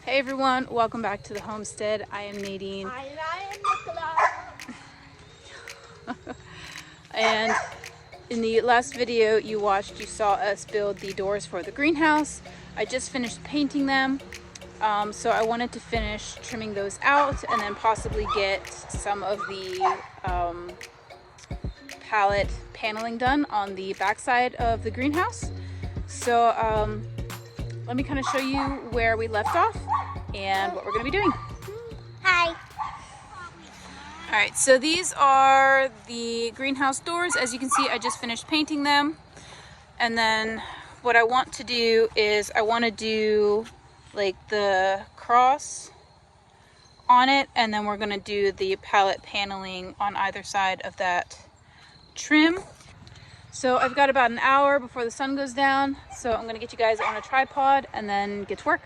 Hey everyone, welcome back to the homestead. I am Nadine. Hi, and I am Nicola. And in the last video you watched, you saw us build the doors for the greenhouse. I just finished painting them. So I wanted to finish trimming those out and then possibly get some of the pallet paneling done on the backside of the greenhouse. So let me kind of show you where we left off and what we're going to be doing. Hi. All right, so these are the greenhouse doors. As you can see, I just finished painting them. And then what I want to do is I want to do like the cross on it, and then we're going to do the pallet paneling on either side of that trim. So I've got about an hour before the sun goes down, so I'm going to get you guys on a tripod and then get to work.